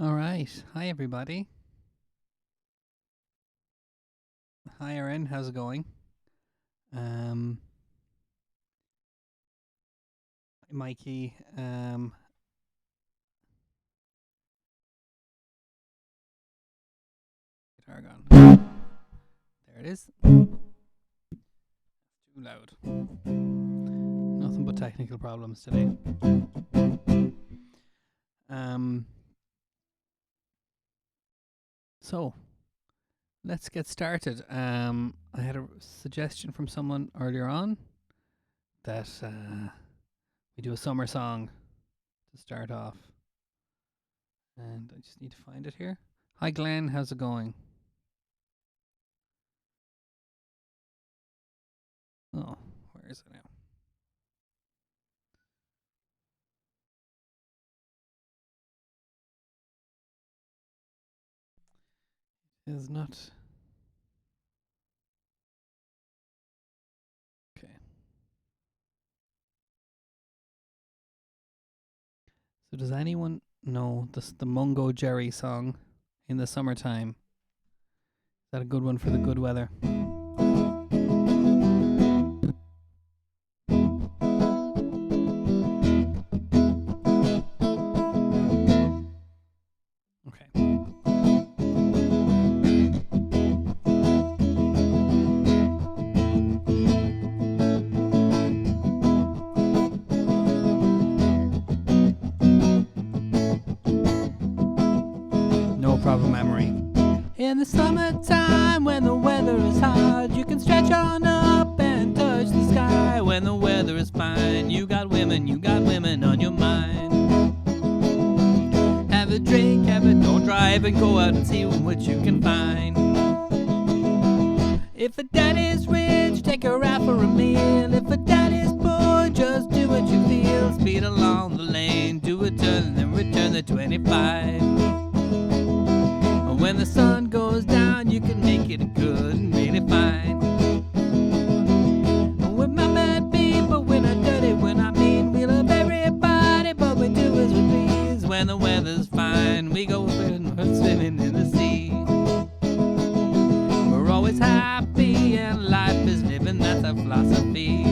All right. Hi, everybody. Hi, Erin. How's it going? Um, Mikey. Guitar gone. There it is. Too loud. Nothing but technical problems today. Um, so let's get started. I had a suggestion from someone earlier on that we do a summer song to start off, and I just need to find it here. Hi, Glenn. How's it going? Oh, where is it now? It is not. Okay. So does anyone know the Mungo Jerry song in the summertime? Is that a good one for the good weather? Okay. No problem, Emery. In the summertime, when the weather is hot, you can stretch on up and touch the sky. When the weather is fine, you got women on your mind. Have a drink, don't drive, and go out and see what you can find. If a daddy's rich, take her out for a meal. If a daddy's poor, just do what you feel. Speed along the lane, do a turn, then return the 25. When the sun goes down, you can make it good and really fine. We're my bad people, we're not dirty, we're not mean. We love everybody, but we do as we please. When the weather's fine, we go swimming in the sea. We're always happy and life is living, that's our philosophy.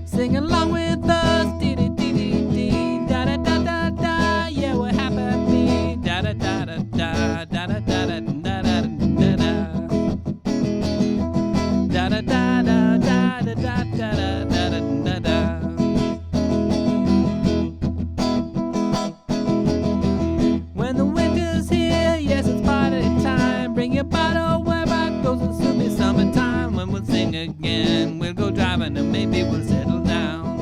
Sing along with us, dee dee dee dee dee, da da da da da, yeah, we're happy, da da da da da, da da da da da da da da, da da da da da da da da da da da. When the winter's here, yes, it's party time. Bring your bottle where I goes, and soon be summertime. When we'll sing again, we'll go driving and maybe we'll settle down.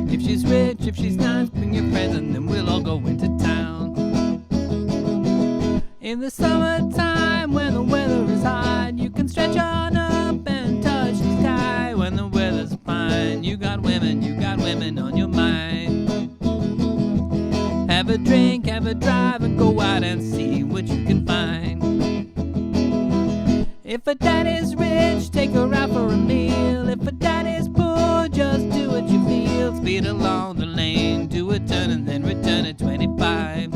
If she's rich, if she's nice, bring your friends and then we'll all go into town. In the summertime, when the weather is hot, you can stretch on up and touch the sky. When the weather's fine, you got women on your mind. Have a drink, have a drive, and go out and see what you can find. If a daddy's rich, take her out for a meal. If a daddy's poor, just do what you feel. Speed along the lane, do a turn and then return at 25.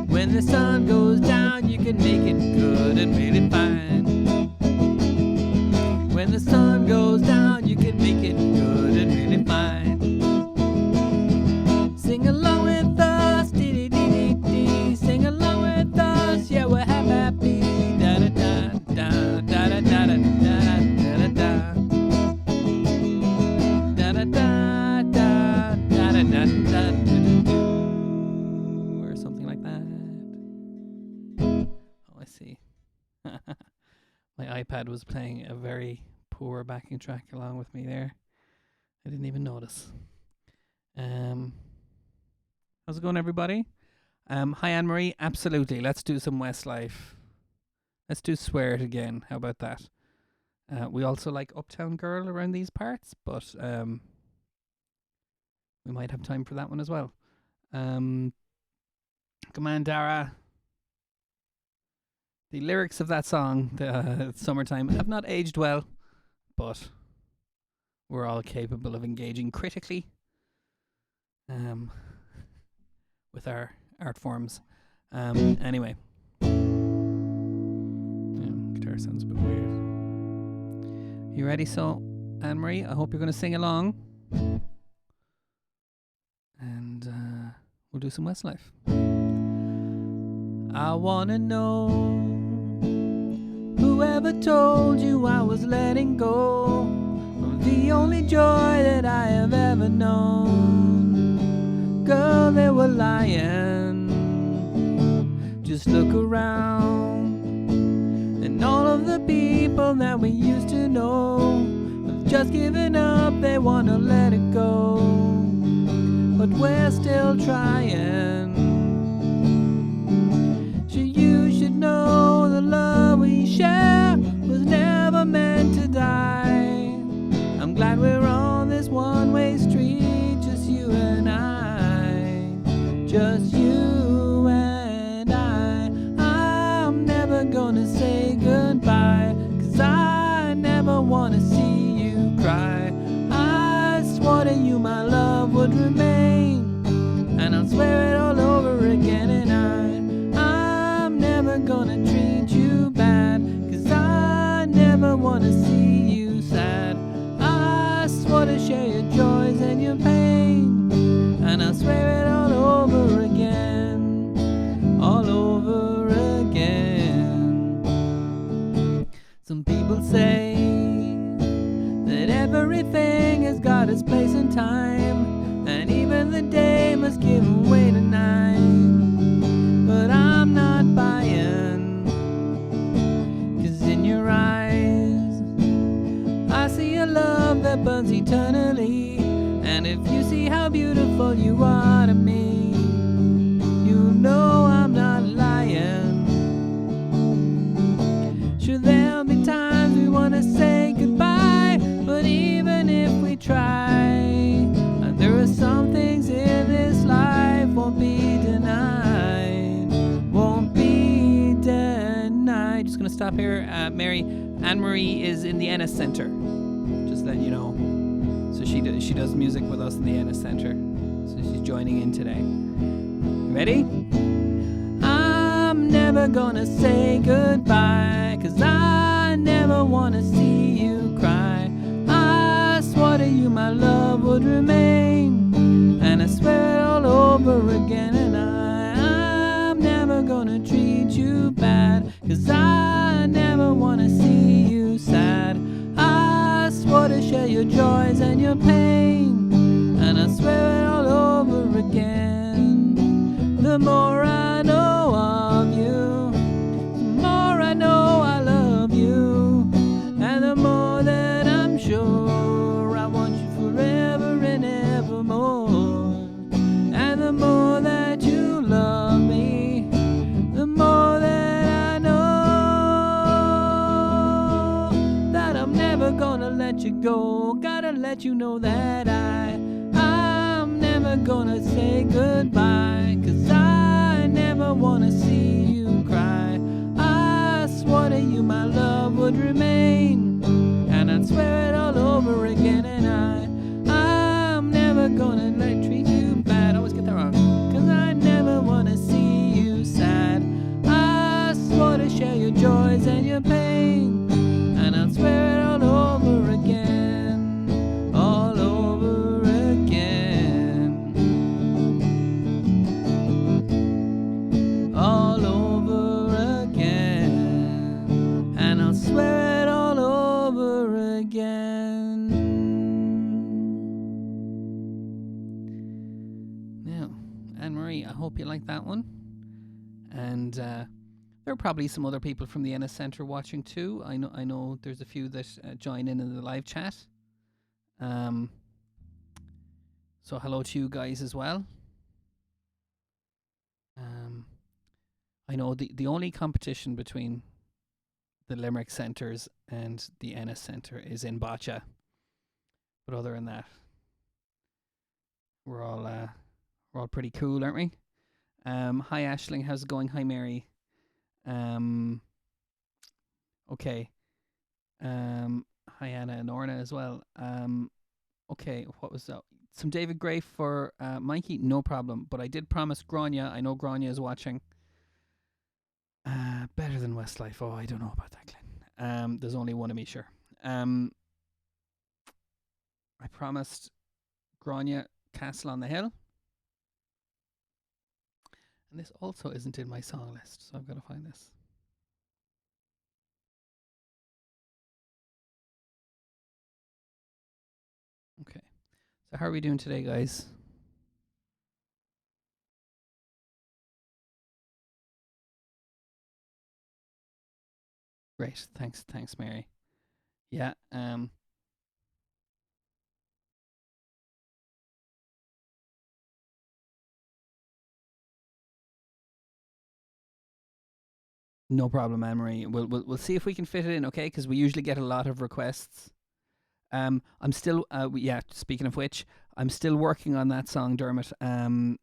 When the sun goes down, you can make it good and really fine. When the sun goes down, you can make it good and really fine. Sing along with us, dee dee dee dee dee. Sing along with us, yeah, we're happy. Da da da da da da da da da da da da da da da da da da, or something like that. Oh, I see. My iPad was playing a very poor backing track along with me there. I didn't even notice. How's it going, everybody? Hi, Anne Marie. Absolutely. Let's do some Westlife. Let's do Swear It again. How about that? We also like Uptown Girl around these parts, but we might have time for that one as well. Come on, Dara. The lyrics of that song, Summertime, have not aged well, but we're all capable of engaging critically um, with our art forms. Anyway, guitar sounds a bit weird. You ready? So, Anne Marie, I hope you're going to sing along, and we'll do some Westlife. I want to know whoever told you I was letting go of the only joy that I have ever known. Girl, they were lying. Just look around, and all of the people that we used to know have just given up, they want to let it go. But we're still trying. You should know the love we share was never meant to die. I'm glad we're on this one-way street, just you and I. Just you and I. I'm never gonna say goodbye, 'cause I never wanna see you cry. I swore to you my love would remain, and I'll swear it all over again. And I'm never gonna treat you bad, 'cause I never wanna see you sad. I swore to share your joys and your pain, and I'll swear it all over again. All over again. Some people say that everything has got its place and time, and even the day must give way to night. But I'm not buying, 'cause in your eyes I see a love that burns eternally. And if you see how beautiful you are to me, you know I'm not lying. Sure, there'll be times we wanna say goodbye, but even if we try, there are some things in this life won't be denied. Won't be denied. Just gonna stop here. Anne Marie is in the Ennis Centre. Just letting you know. So she does music with us in the Ennis Centre. So she's joining in today. You ready? I'm never gonna say goodbye, 'cause I never wanna see you cry. I swore to you my love would remain, and I swear it all over again. And I'm never gonna treat you bad, 'cause I never wanna see you sad. I swore to share your joys and your pain, and I swear it all over again. The more I know of you, the more I know I love you, and the more that I'm sure I want you forever and evermore. And the more that you love me, the more that I know that I'm never gonna let you go. Gotta let you know that I'm never gonna say goodbye, 'cause I never wanna see you cry. I swore to you my love would remain, and I'd swear it all over again. And I'm never gonna treat you bad. I always get that wrong. 'Cause I never wanna see you sad. I swore to share your joys and your pain, and I'd swear it all over again. All over again. All over again. And I'll swear it all over again. Now, Anne Marie, I hope you like that one. And there are probably some other people from the Ennis Centre watching too. I know there's a few that join in the live chat. So hello to you guys as well. I know the only competition between the Limerick Centres and the Ennis Centre is in bocce. But other than that, we're all pretty cool, aren't we? Hi Ashling, how's it going? Hi Mary. Okay. Hi Anna and Orna as well. Okay, what was that? some David Gray for Mikey, no problem. But I did promise Grania. I know Grania is watching. Better than Westlife. Oh, I don't know about that, Glenn. There's only one of me, sure. I promised Grania Castle on the Hill. And this also isn't in my song list, so I've got to find this. Okay. So how are we doing today, guys? Great. Thanks, Mary. Yeah. No problem, Anne Marie. We'll see if we can fit it in, okay? Because we usually get a lot of requests. I'm still Speaking of which, I'm still working on that song, Dermot. I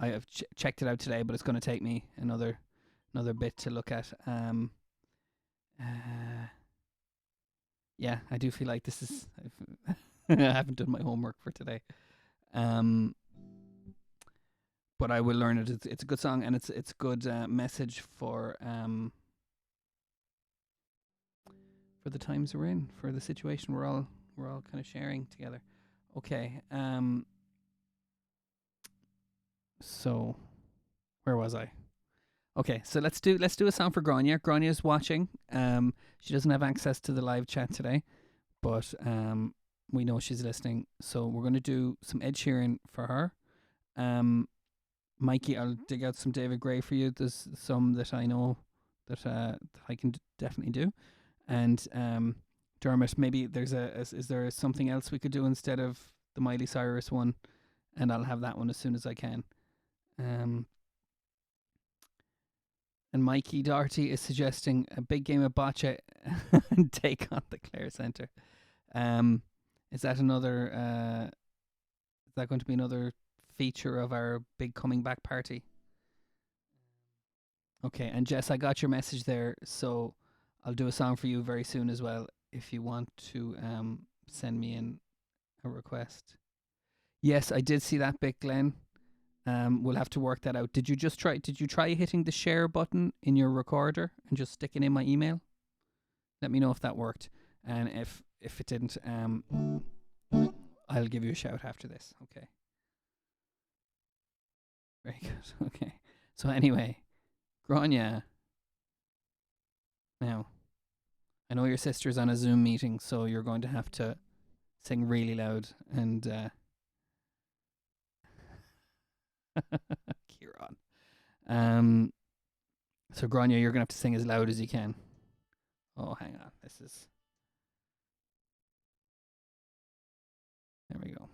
have checked it out today, but it's going to take me another bit to look at. Yeah, I do feel like this is. I haven't done my homework for today. But I will learn it. It's a good song, and it's a good message for the times we're in, for the situation we're all kind of sharing together. Okay. So where was I? Okay, so let's do a song for Grania. Grania's watching. She doesn't have access to the live chat today, but we know she's listening. So we're going to do some Ed Sheeran for her. Mikey, I'll dig out some David Gray for you. There's some that I know that I can definitely do. And Dermot, maybe is there something else we could do instead of the Miley Cyrus one? And I'll have that one as soon as I can. And Mikey Doherty is suggesting a big game of bocce and take on the Clare Centre. Is that another? Is that going to be another feature of our big coming back party? Okay, and Jess, I got your message there, so I'll do a song for you very soon as well if you want to send me in a request. Yes, I did see that bit, Glenn. We'll have to work that out. Did you try hitting the share button in your recorder and just sticking in my email? Let me know if that worked. And if it didn't, I'll give you a shout after this. Okay. Very good. Okay. So anyway, Grania. Now, I know your sister's on a Zoom meeting, so you're going to have to sing really loud and Kieran. So Grania, you're gonna have to sing as loud as you can. Oh, hang on. There we go.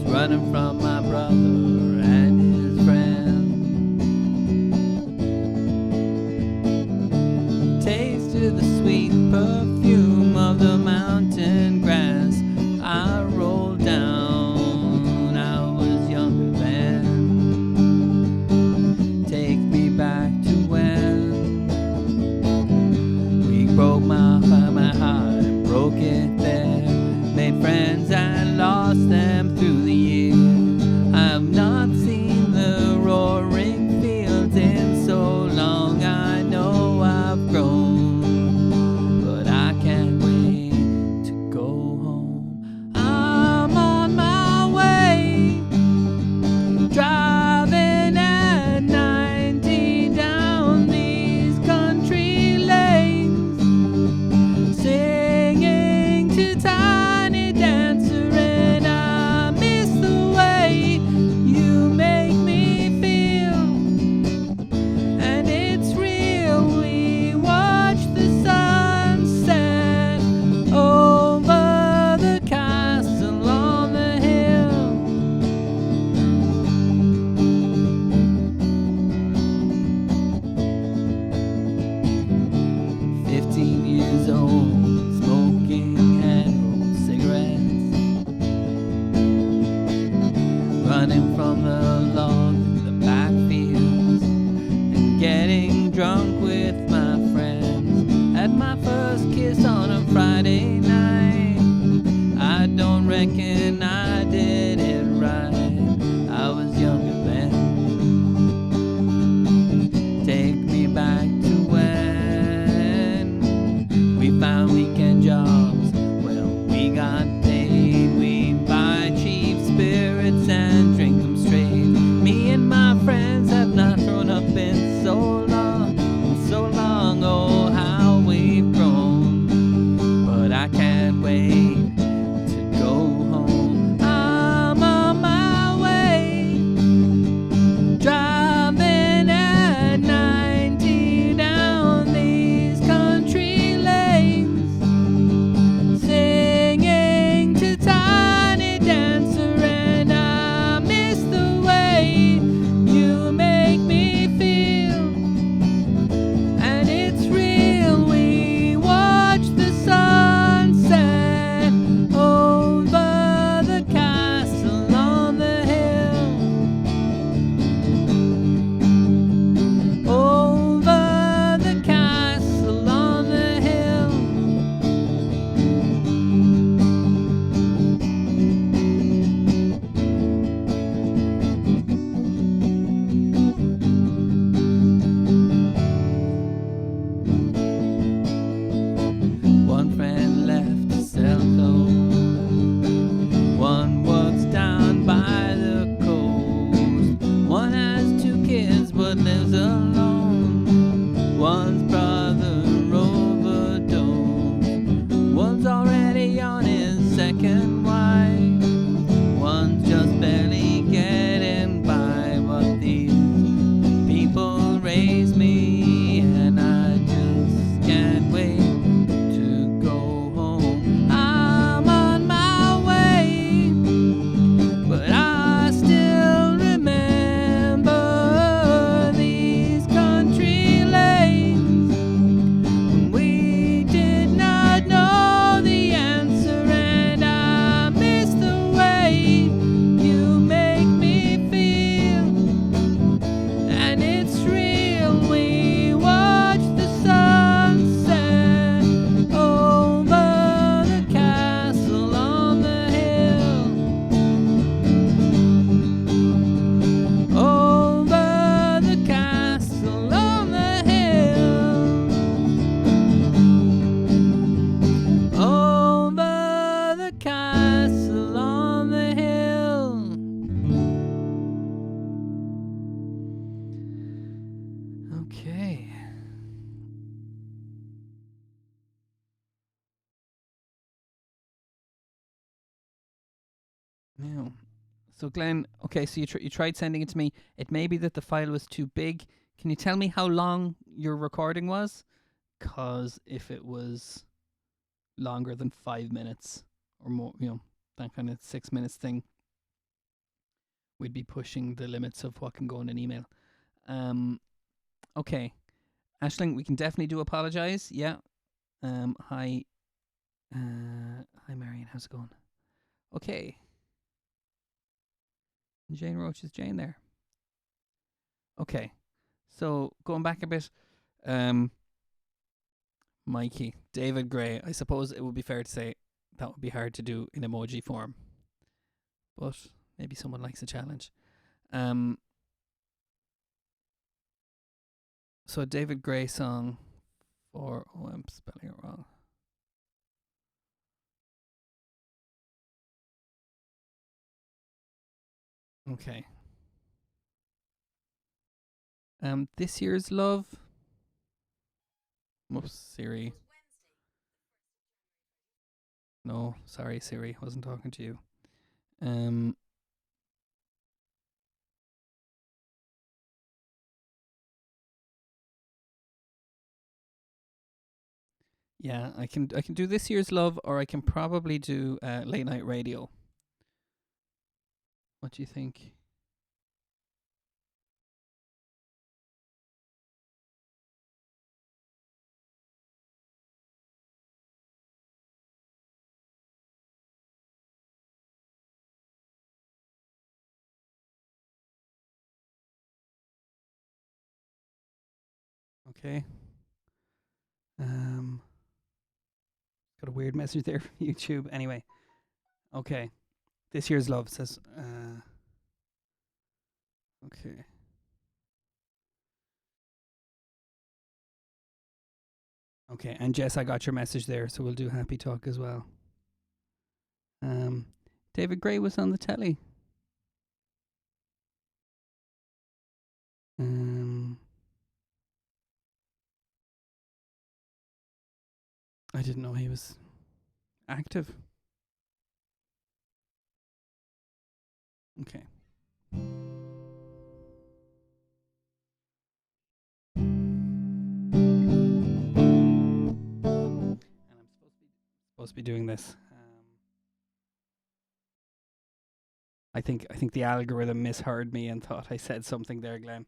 Running from my brother and his friend. Tasted the sweet perfume of the mountain grass. I rolled down, I was younger then. Take me back to when we broke my heart and broke it there. Made friends and lost them through the years. I've not seen the roaring fields in so long. I know I've grown, but I can't wait to go home. I'm on my way, driving at 90 down these country lanes, singing to Tiny Dancer, and I miss the way you make me feel. And it's real, we watch the sunset over the castle on the hill. reckon I did it right. I was younger then. Take me back to when we found weekend jobs. Well, we got paid. We buy cheap spirits and drink them straight. Me and my friends have not thrown up in so long, so long. Oh, how we've grown. But I can't wait to go home. I'm on my way, driving at 90 down these country lanes, singing to Tiny Dancer, and I miss the way you make me feel. And it's real, we watch the sunset over the castle on the hill, over the castle on the hill. One friend left to sell clothes, one works down by the coast, one has 2 kids but lives alone, one's brother overdosed, one's already on his second wife, one's just barely getting by. But these people raise me, and I just can't wait to go home. I'm on my way, but I still remember these country lanes when we did not know the answer, and I miss the way you make me feel. And it's real, we watch the sunset over the castle on the hill, over the castle on the hill, over the castle on the hill. Okay. Now, so Glenn, okay, so you tried sending it to me. It may be that the file was too big. Can you tell me how long your recording was? Because if it was longer than 5 minutes or more, that kind of 6 minutes thing, we'd be pushing the limits of what can go in an email. Okay. Aisling, we can definitely do apologise. Yeah. Hi. Hi, Marion. How's it going? Okay. Jane Roach is Jane there. Okay. So going back a bit, Mikey, David Gray. I suppose it would be fair to say that would be hard to do in emoji form, but maybe someone likes a challenge. So a David Gray song for I'm spelling it wrong. Okay. This year's love. Oops, Siri. No, sorry, Siri. Wasn't talking to you. Yeah, I can do This Year's Love, or I can probably do Late Night Radio. What do you think? Okay. Got a weird message there from YouTube. Anyway, Okay. This Year's Love says. Okay. Okay. And Jess, I got your message there, so we'll do Happy Talk as well. David Gray was on the telly. I didn't know he was active. Okay. And I'm supposed to be doing this. I think the algorithm misheard me and thought I said something there, Glenn.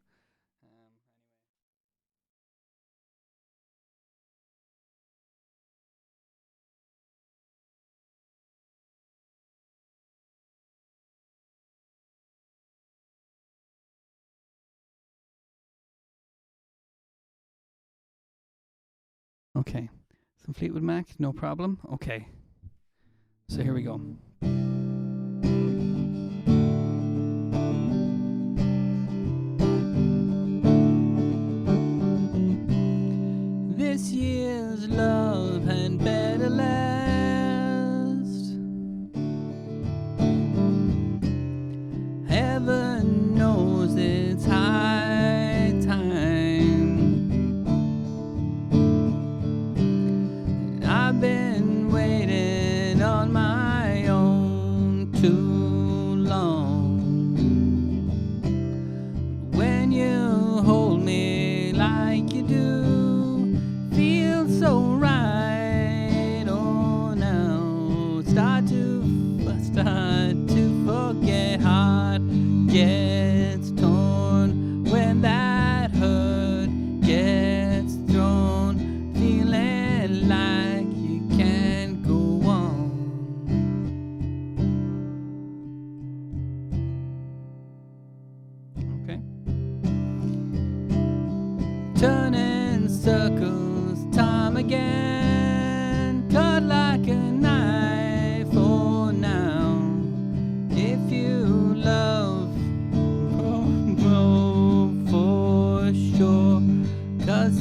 Okay. Some Fleetwood Mac, no problem. Okay. So here we go. This year's love had better last. Heaven knows it's high time. I've been waiting on my own too long. When you hold me like you do, feels so right. Oh, now start to forget. Heart gets torn when that hurt gets thrown. Feeling like you can't go on. Okay. Turning circles time again, cut like a knife. Oh, now if you love, for sure, 'cause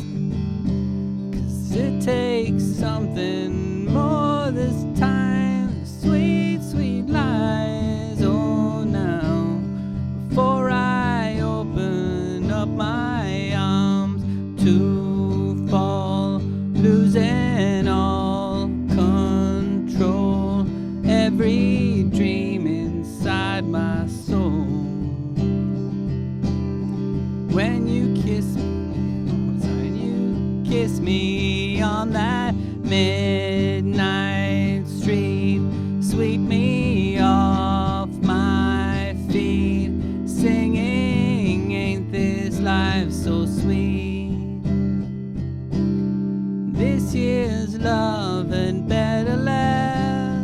it takes something more this time. Sweet, sweet lies. Oh, now before I open up my arms to fall, losing all control, every dream inside my soul. When you kiss me on that midnight street, sweep me off my feet, singing, ain't this life so sweet? This year's love and better last.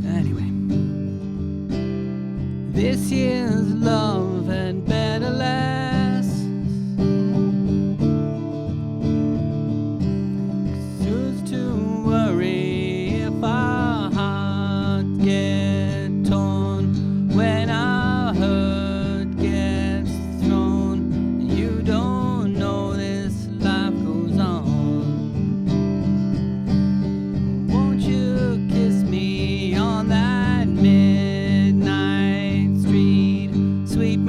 Anyway, this year's love had better last. 'Cause who's to worry if our heart get torn when our hurt gets thrown? You don't know this life goes on. Won't you kiss me on that midnight street? Sweep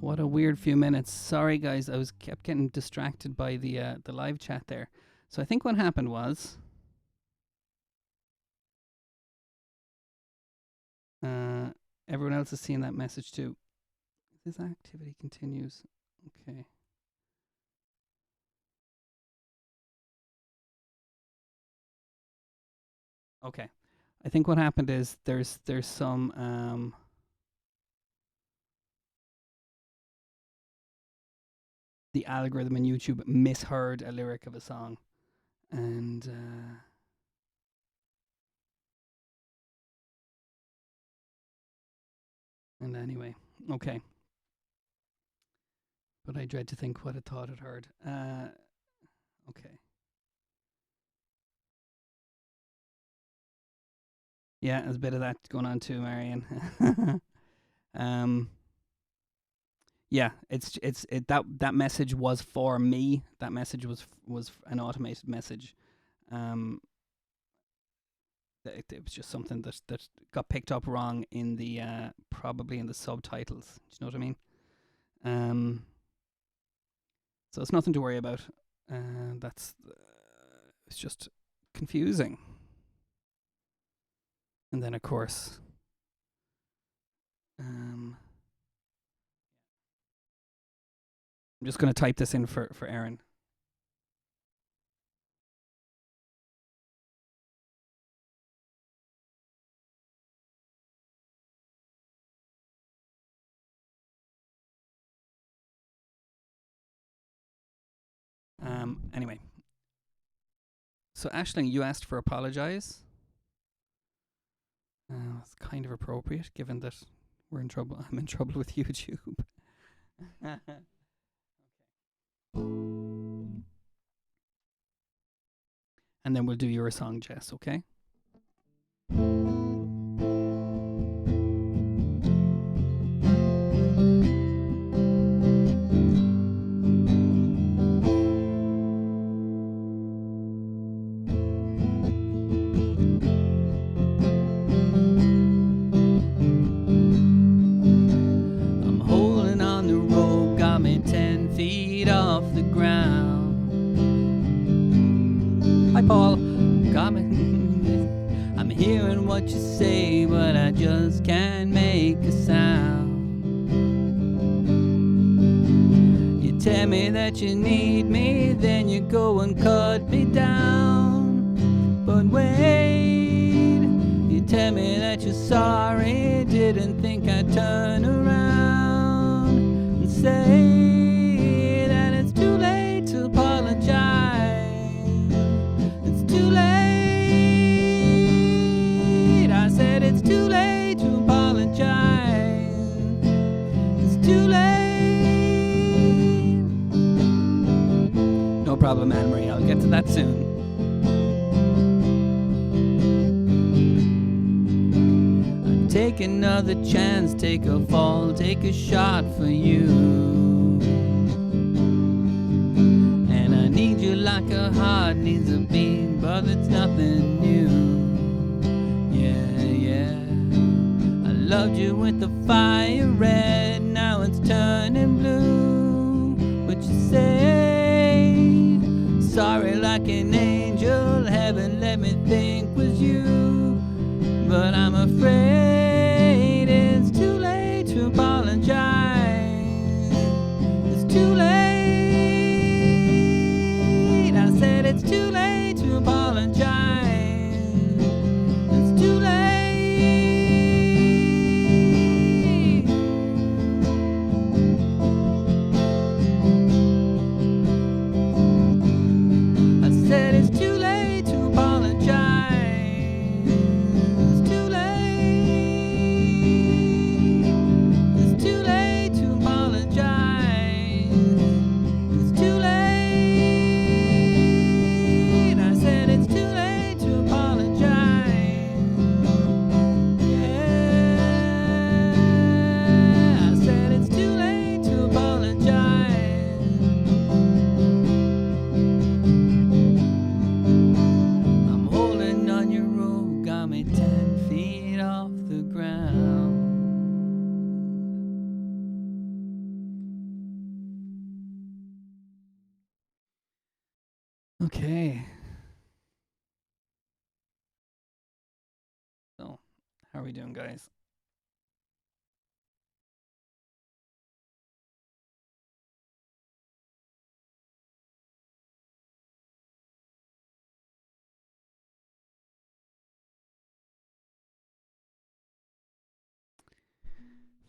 What a weird few minutes. Sorry, guys. I was kept getting distracted by the live chat there. So I think what happened was everyone else is seeing that message too. This activity continues. Okay. Okay. I think what happened is there's some the algorithm in YouTube misheard a lyric of a song, and anyway, okay. But I dread to think what it thought it heard. Okay. Yeah, there's a bit of that going on too, Marion. Yeah, that message was for me. That message was an automated message. It was just something that got picked up wrong in the probably in the subtitles. Do you know what I mean? So it's nothing to worry about. That's it's just confusing. And then of course, I'm just going to type this in for Aaron. Anyway. So Aisling, you asked for apologize. It's kind of appropriate given that we're in trouble. I'm in trouble with YouTube. Okay. And then we'll do your song, Jess, okay? Paul, I'm hearing what you say, but I just can't make a sound. You tell me that you need me, then you go and cut me down. But wait, you tell me that you're sorry, didn't think I'd turn around and say that it's too late to apologize. Too late, I said it's too late to apologize. It's too late. No problem, Anne-Marie, I'll get to that soon. I'll take another chance, take a fall, take a shot for you. Need you like a heart needs a beat, but it's nothing new. Yeah, yeah. I loved you with the fire red, now it's turning blue. But you say sorry like an angel, heaven let me think was you. But I'm afraid it's too late to apologize. It's too late. It's too late to apologize. It's too late. Okay. So, how are we doing, guys?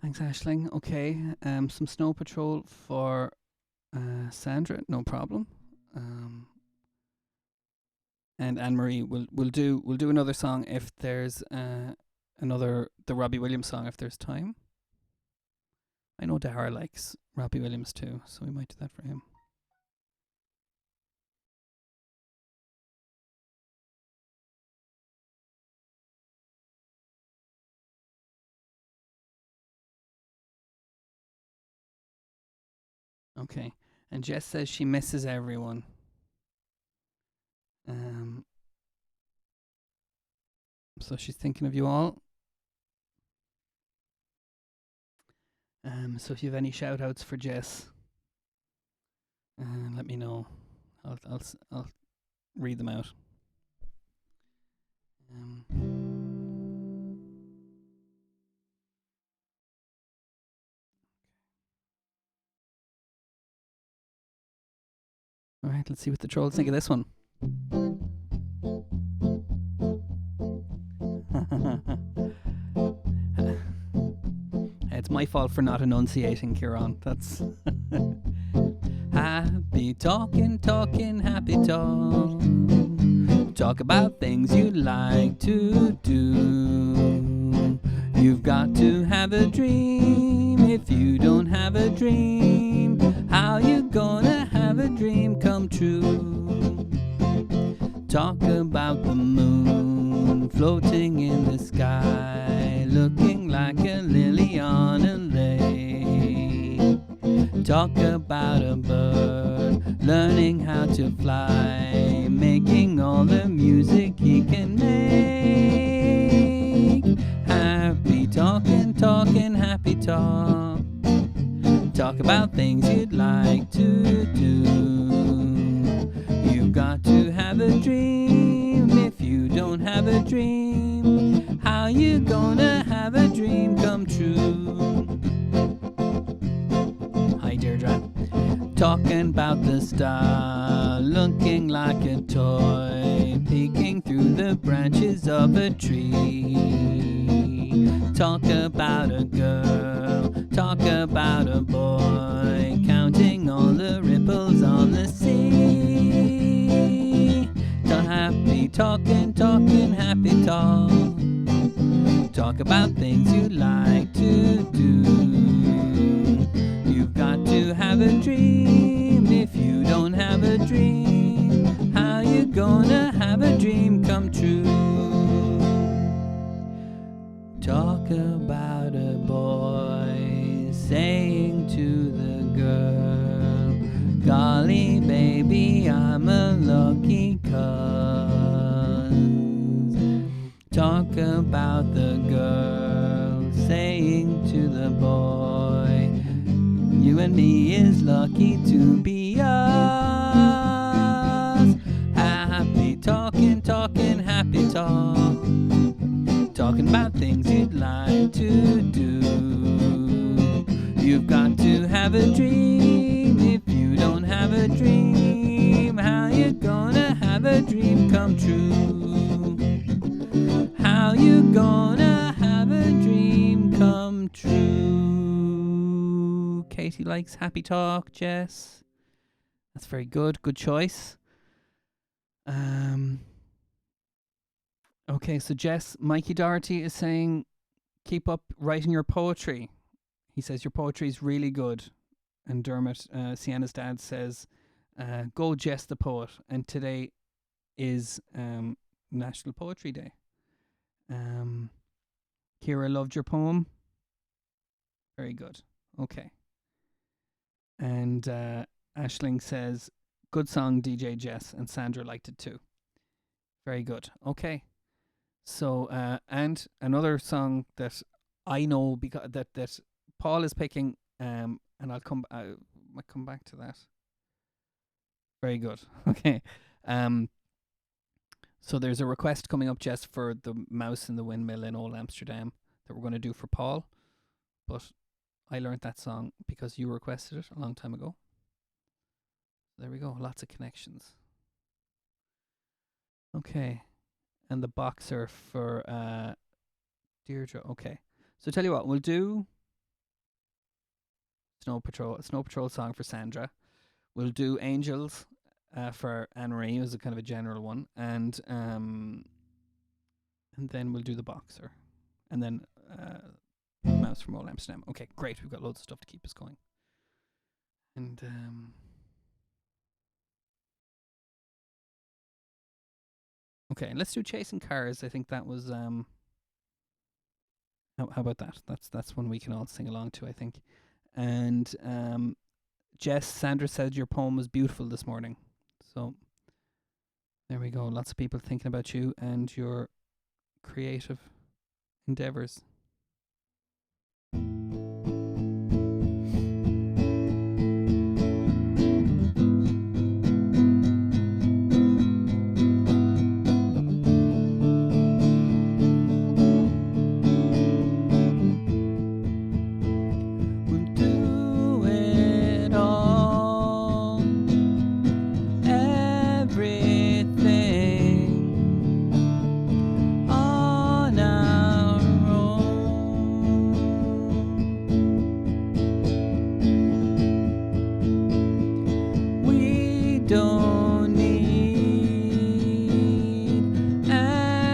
Thanks, Ashling. Okay. Some Snow Patrol for Sandra, no problem. And Anne Marie, we'll do another song if there's another the Robbie Williams song if there's time. I know Dara likes Robbie Williams too, so we might do that for him. Okay. And Jess says she misses everyone. Um, so she's thinking of you all. So if you have any shout outs for Jess, let me know. I'll read them out. All right, let's see what the trolls think of this one. It's my fault for not enunciating, Kieran. That's happy talking, happy talk. Talk about things you like to do. You've got to have a dream. If you don't have a dream, how you gonna have a dream come true? Talk about the moon floating in the sky, looking like a lily on a lake. Talk about a bird learning how to fly, making all the music he can make. Happy talking, happy talk. Talk about things you'd like to do. You've got to have a dream. If you don't have a dream, how you gonna have a dream come true? Hi, Deirdre. Talking about the star, looking like a toy, peeking through the branches of a tree. Talk about a girl, talk about a boy, counting all the ripples on the sea. Happy talking, happy talk. Talk about things you like to do. You've got to have a dream. If you don't have a dream, how you gonna have a dream come true? Talk about a boy saying to the girl, golly baby, I'm a lucky cuz. Talk about the girl saying to the boy, you and me is lucky to be us. Happy talking, happy talk. Talking about things you'd like to do. You've got to have a dream. If you don't have a dream, how you gonna have a dream come true? How you gonna have a dream come true? Katie likes happy talk, Jess. That's very good. Good choice. Okay, so Jess, Mikey Doherty is saying, keep up writing your poetry. He says your poetry is really good. And Dermot, Sienna's dad, says, go Jess the poet. And today is National Poetry Day. Kira loved your poem. Very good. Okay. And Ashling says, good song, DJ Jess. And Sandra liked it too. Very good. Okay. So, and another song that I know because that Paul is picking, and I might come back to that. Very good. Okay. So there's a request coming up, Jess, for the Mouse in the Windmill in Old Amsterdam that we're going to do for Paul. But I learned that song because you requested it a long time ago. There we go. Lots of connections. Okay. And the Boxer for Deirdre. Okay. So tell you what, we'll do Snow Patrol song for Sandra. We'll do Angels for Anne Marie as a kind of a general one, and then we'll do the Boxer, and then Mouse from Old Amsterdam. Okay, great. We've got loads of stuff to keep us going. And okay, let's do Chasing Cars. I think that was how about that? That's one we can all sing along to, I think. And Jess, Sandra said your poem was beautiful this morning. So there we go. Lots of people thinking about you and your creative endeavors. Don't need anything.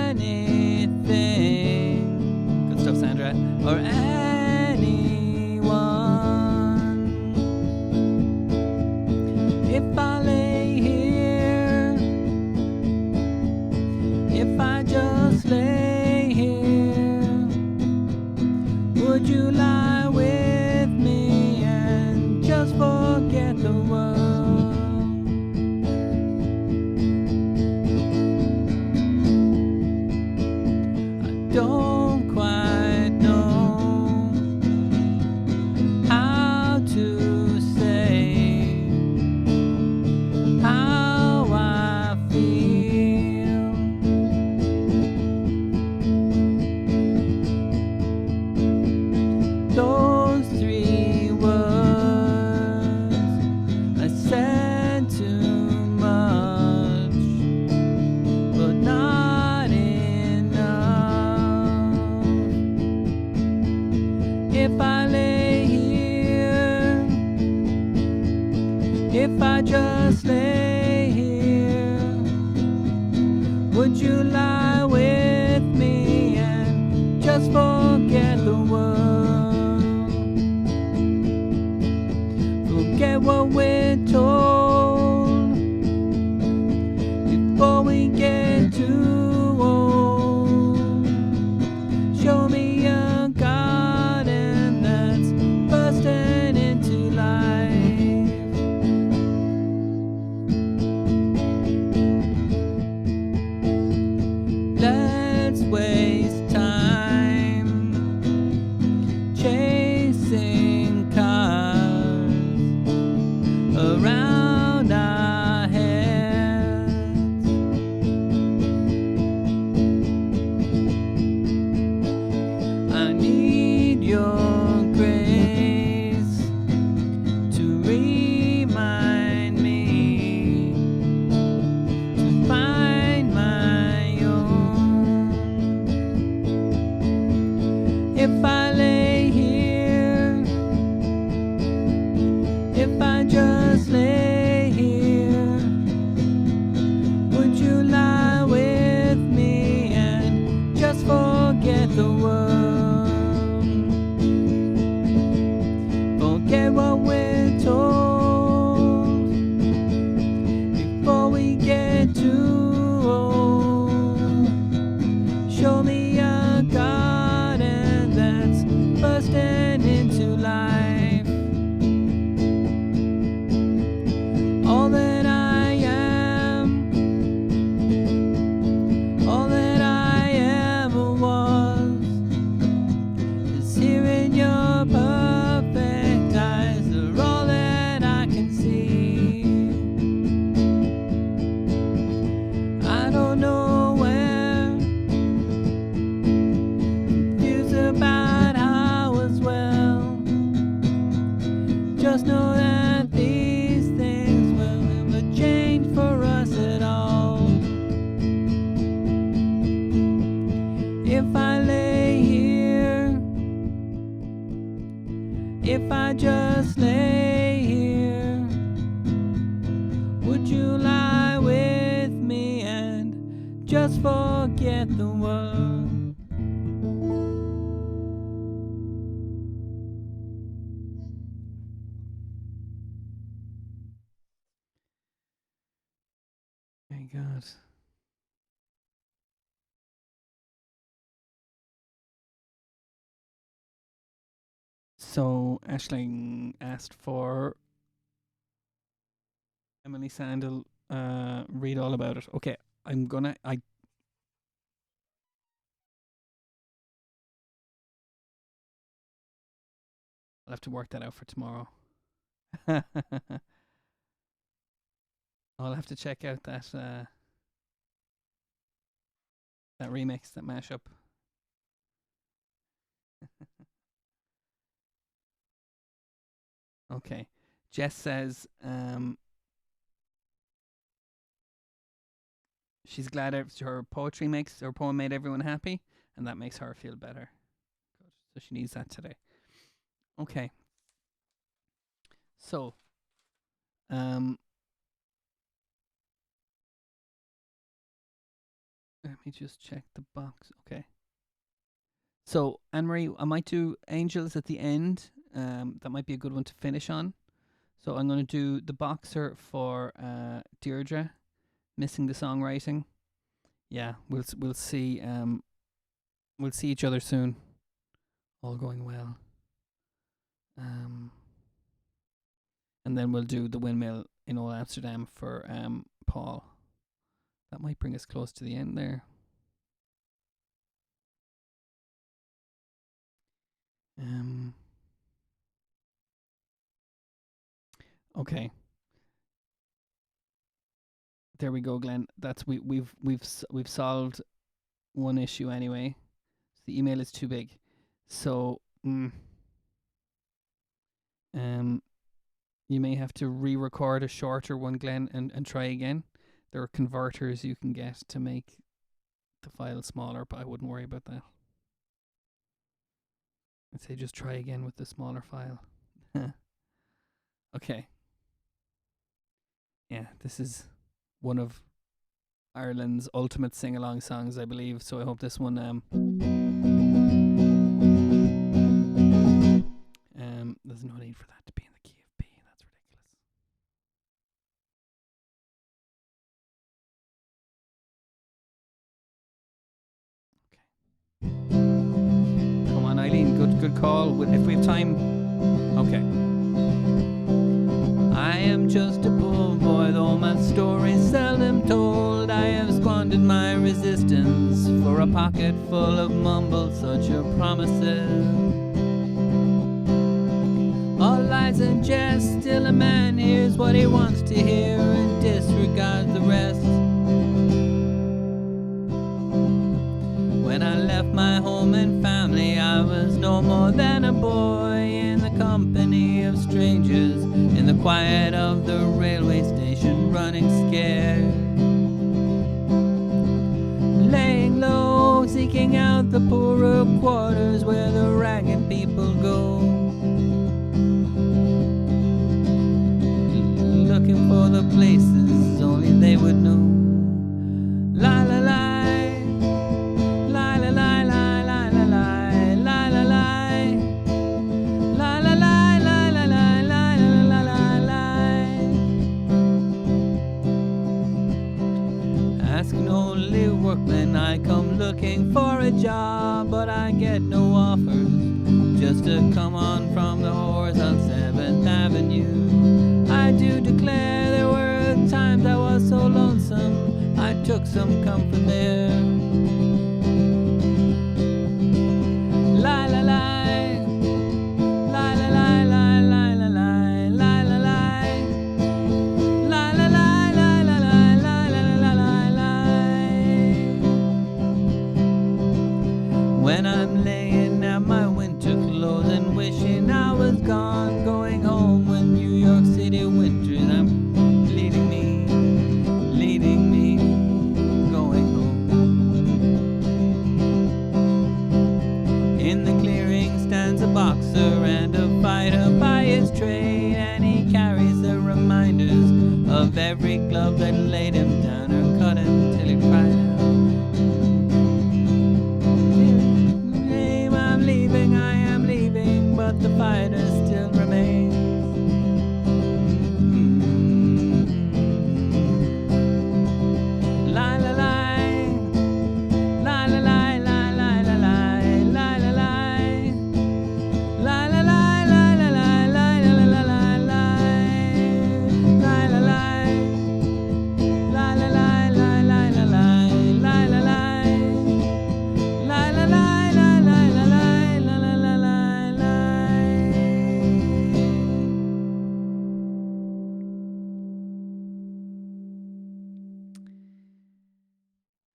Good stuff, Sandra. Or anyone. If I lay here, if I just lay here, would you lie with me and just forget the world? Don't quite know how to say how I feel. Those 3 words I said too much, but not if I lay here, if I just lay here, would you lie with me and just forget the world? Forget what we're told before we get too old. Show me a garden that's bursting into life. Just know that these things will never change for us at all. If I lay here, if I just lay here, would you lie with me and just forget the world? My God. So Aisling asked for Emily Sandel read all about it. Okay, I'll have to work that out for tomorrow. I'll have to check out that that remix, that mashup. Okay. Jess says she's glad her poetry makes her poem made everyone happy, and that makes her feel better. Good. So she needs that today. Okay. So, let me just check the box. Okay. So, Anne Marie, I might do Angels at the end. That might be a good one to finish on. So I'm going to do the boxer for Deirdre, missing the songwriting. Yeah, we'll see. We'll see each other soon. All going well. And then we'll do the windmill in Old Amsterdam for Paul. That might bring us close to the end there. Okay. There we go, Glenn. That's we've solved one issue anyway. The email is too big. So you may have to re-record a shorter one, Glenn, and try again. There are converters you can get to make the file smaller, but I wouldn't worry about that. I'd say just try again with the smaller file. Okay. Yeah, this is one of Ireland's ultimate sing-along songs, I believe. So I hope this one there's no need for that to be in the key of B. That's ridiculous. Okay. Come on, Eileen. Good call. If we have time. Okay. I am just a poor boy, though my story's seldom told. I have squandered my resistance for a pocket full of mumbled such a promises. All lies and jest, still a man hears what he wants to hear and disregards the rest. When I left my home and family, I was no more than a boy in the company of strangers, in the quiet of the railway station, running scared, laying low, seeking out the poorer quarters where the ragged people go, looking for the places only they would know. La la la. I come looking for a job, but I get no offers, just to come on from the whores on 7th Avenue. I do declare there were times I was so lonesome, I took some comfort there. La la la. When I'm laying at my winter clothes and wishing I was gone, going home when every glove that laid him down or cut him till he cried out. I'm leaving, I am leaving, but the fighter still remains. La la la.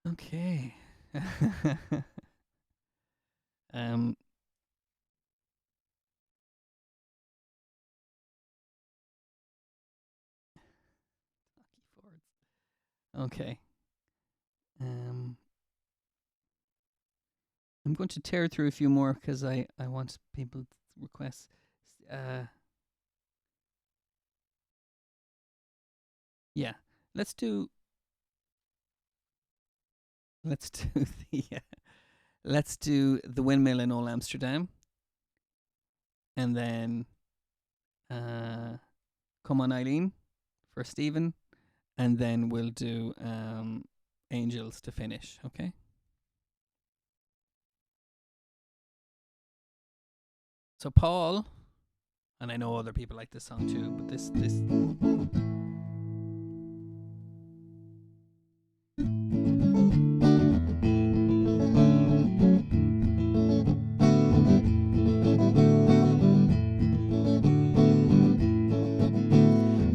Okay. um. Okay. I'm going to tear through a few more because I want people requests. Yeah. Let's do the let's do the windmill in Old Amsterdam, and then Come On Eileen for Stephen, and then we'll do Angels to finish. Okay. So Paul, and I know other people like this song too, but this.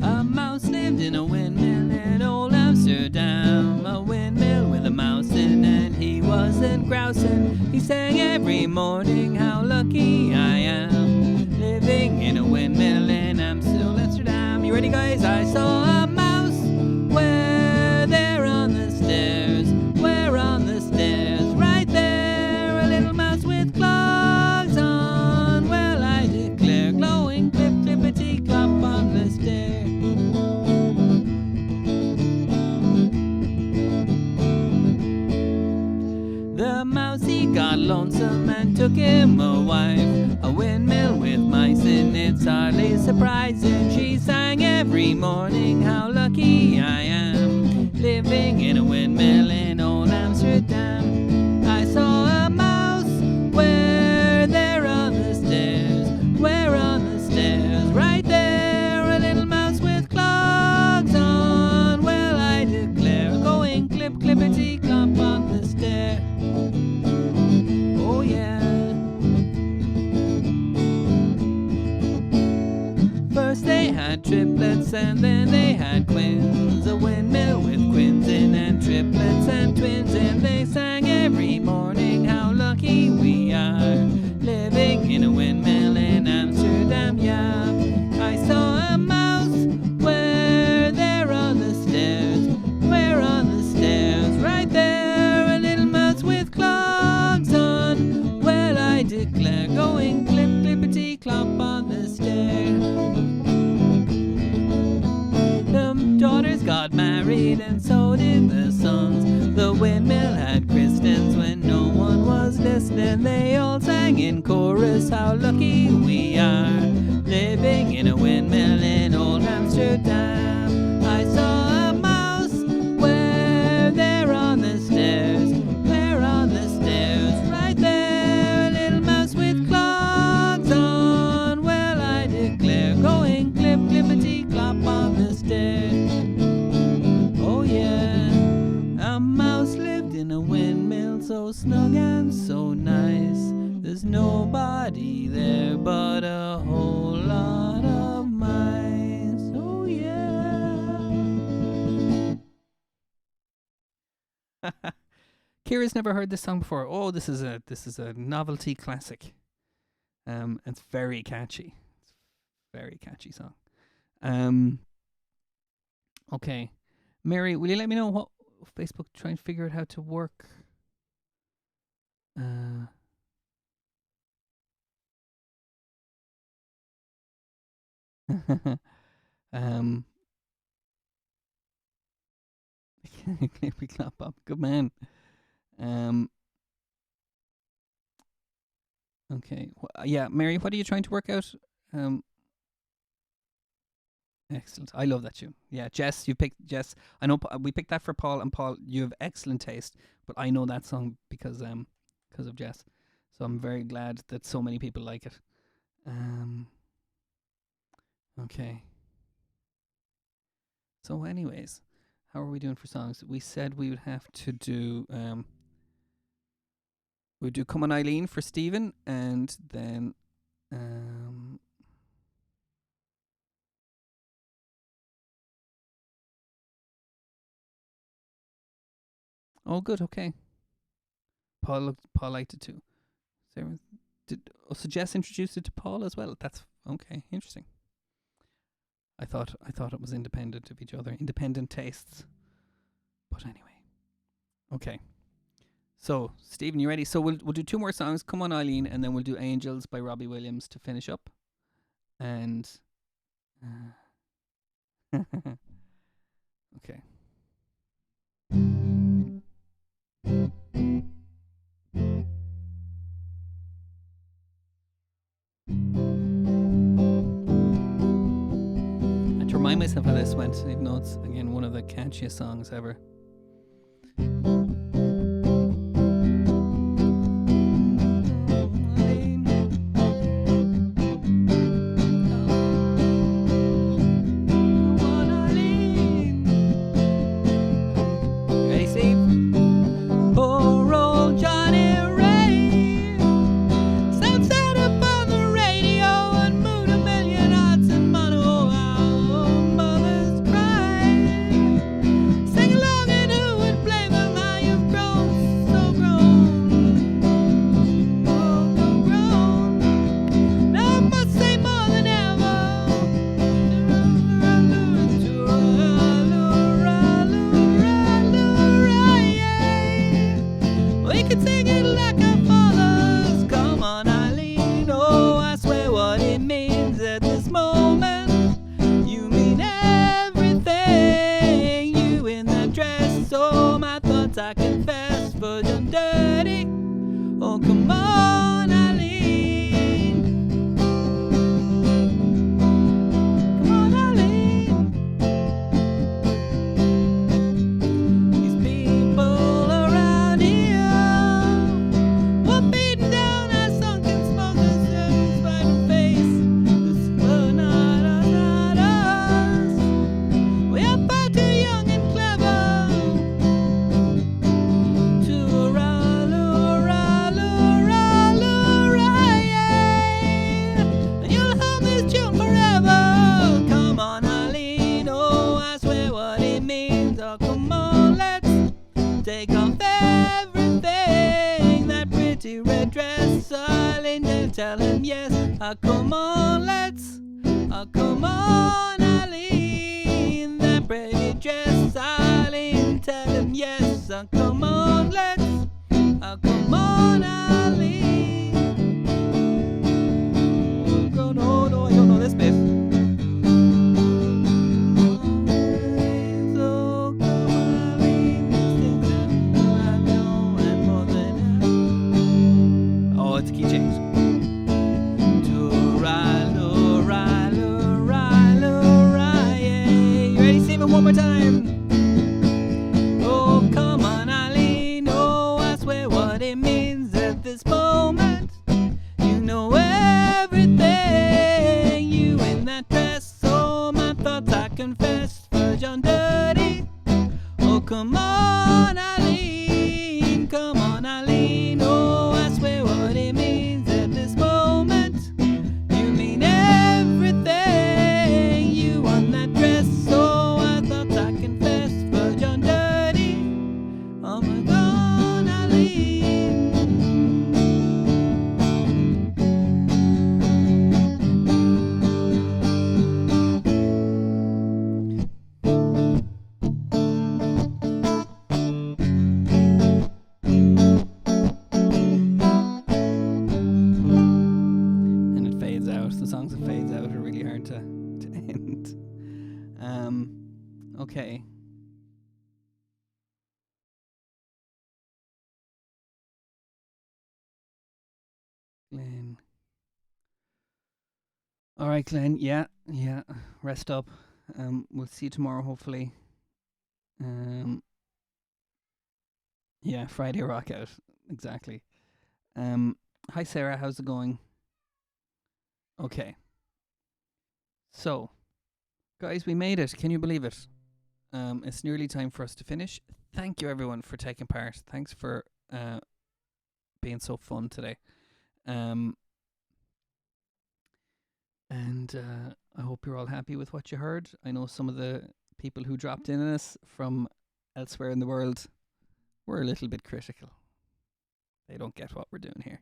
A mouse lived in a windmill in Old Amsterdam. A windmill with a mouse in, and he wasn't grousing. He sang every morning, how lucky I am, living in a windmill in Amsterdam. You ready, guys? I saw a mouse where there on the stairs, where on the stairs, right there, a little mouse with clogs on. Well, I declare, glowing clip clippity clop on the stair. The mousey got lonesome and took him a wife. A windmill with mice in it's hardly surprising. She sang every morning, how lucky I am, living in a windmill in Old Amsterdam. I saw a mouse where there on the stairs, where on the stairs, right there, a little mouse with clogs on. Well, I declare, going clip clippity clop on the stair. Oh yeah. First they had triplets and then they had twins. A windmill with quins in and triplets and twins. And they sang every morning, how lucky we are, living in a windmill in Amsterdam, yeah. I saw a mouse where there on the stairs, where on the stairs, right there, a little mouse with clogs on. Well, I declare, going clip clippity clop on the stair. The daughters got married and so did the sons. The windmill had christens when no one was listening. They all sang in chorus, how lucky we are, living in a windmill in Old Amsterdam. I saw a mouse where there on the stairs, where on the stairs, right there, a little mouse with clogs on. Well, I declare, going clip clippity clop on the stair. Oh yeah, a mouse lived in a windmill so snug and so nice. There's nobody there but a whole lot of mice. Oh yeah. Kira's never heard this song before. Oh, this is a novelty classic. It's very catchy. It's a very catchy song. Okay, Mary, will you let me know what Facebook trying to figure out how to work? Clippy Clop Pop. Good man. Um. Okay. Yeah, Mary, what are you trying to work out? Um. Excellent. I love that tune. Yeah, Jess, you picked Jess. I know we picked that for Paul, and Paul, you have excellent taste. But I know that song because of Jess. So I'm very glad that so many people like it. Um. Okay. So, anyways, how are we doing for songs? We said we would have to do we'd do Come on Eileen for Stephen, and then um oh good, okay. Paul liked it too. Sarah, so Jess introduced it to Paul as well. That's okay, interesting. I thought it was independent of each other, independent tastes. But anyway, okay. So Stephen, you ready? So we'll do two more songs. Come on, Eileen, and then we'll do Angels by Robbie Williams to finish up. And okay. And to remind myself how this went, even though it's again one of the catchiest songs ever. To end. Okay. All right, Glenn. Yeah, yeah. Rest up. We'll see you tomorrow, hopefully. Um, yeah, Friday rock out. Exactly. Um, hi Sarah. How's it going? Okay. So, guys, we made it. Can you believe it? It's nearly time for us to finish. Thank you, everyone, for taking part. Thanks for being so fun today. Um, and I hope you're all happy with what you heard. I know some of the people who dropped in on us from elsewhere in the world were a little bit critical. They don't get what we're doing here.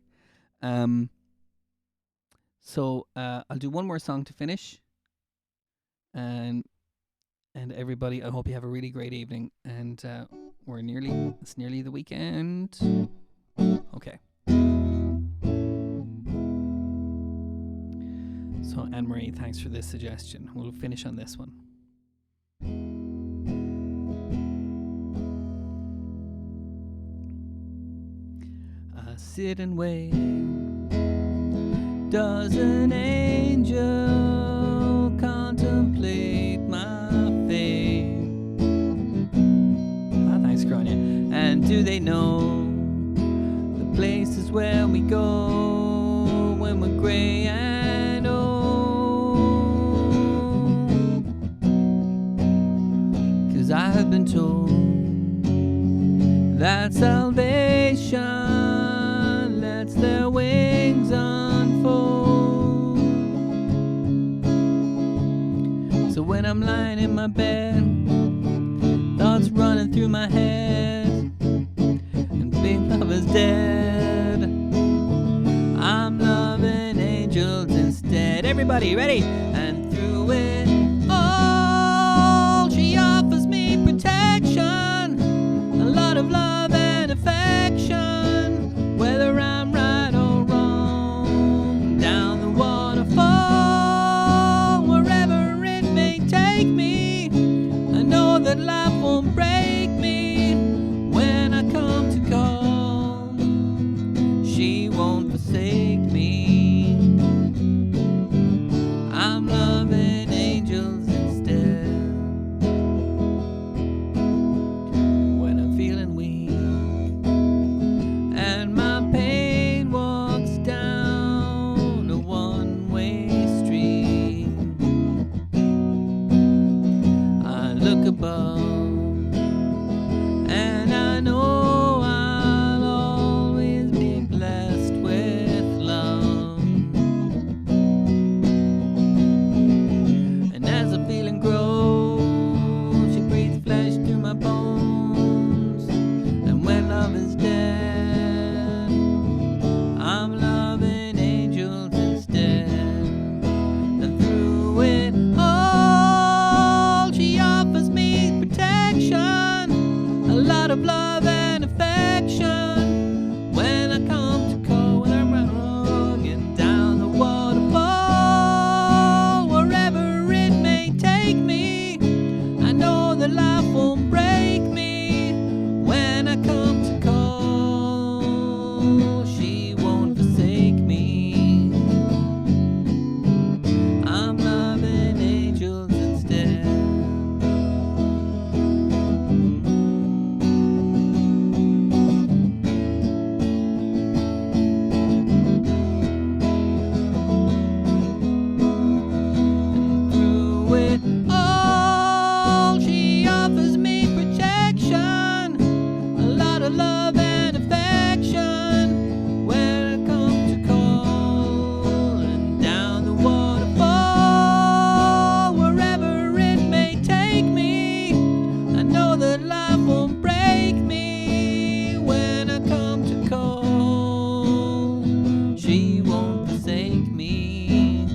Um, so I'll do one more song to finish, and everybody, I hope you have a really great evening. And it's nearly the weekend. Okay. So Anne Marie, thanks for this suggestion. We'll finish on this one. I sit and wait. Does an angel contemplate my fate? Ah, thanks, Grania. And do they know the places where we go when we're grey and old? 'Cause I have been told that salvation lets their wings unfold. So when I'm lying in my bed, thoughts running through my head, and big love is dead, I'm loving angels instead. Everybody ready? And through it all, she offers me protection, a lot of love and affection, whether I'm right or wrong, down the waterfall, wherever it may take me. I know that life won't break me when I come to call. She won't forsake me. I'm loving angels instead. When I'm feeling weak and my pain walks down a one-way street, I look above and I know I'll always be blessed with love. And as the feeling grows, she breathes flesh through my bones. And when love is dead, I'm loving angels instead. And through it all, she offers me protection, a lot of love and affection, when I come to call, when I'm wrong, and down the waterfall, wherever it may take me. I know that life won't break me when I come to call. She won't forsake me. I'm loving angels instead. Through it all, she offers me protection, a lot of love and affection, when I come to call. And down the waterfall, wherever it may take me, I know that life won't break me when I come to call. She won't forsake me.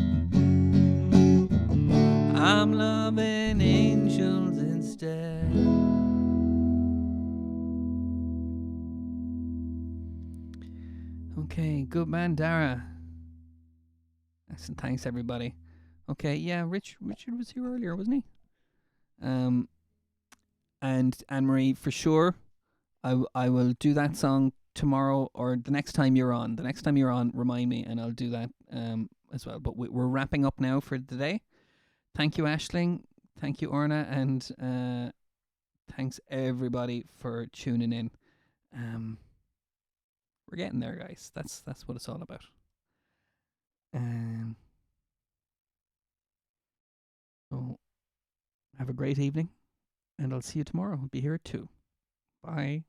I'm loving angels instead. Okay, good man, Dara. Excellent, thanks everybody. Okay, yeah, Richard was here earlier, wasn't he? And Anne Marie, for sure, I will do that song tomorrow or the next time you're on. The next time you're on, remind me, and I'll do that as well. But we're wrapping up now for the day. Thank you, Aisling. Thank you, Orna, and thanks everybody for tuning in. We're getting there, guys. That's what it's all about. So have a great evening, and I'll see you tomorrow. I'll be here at 2. Bye.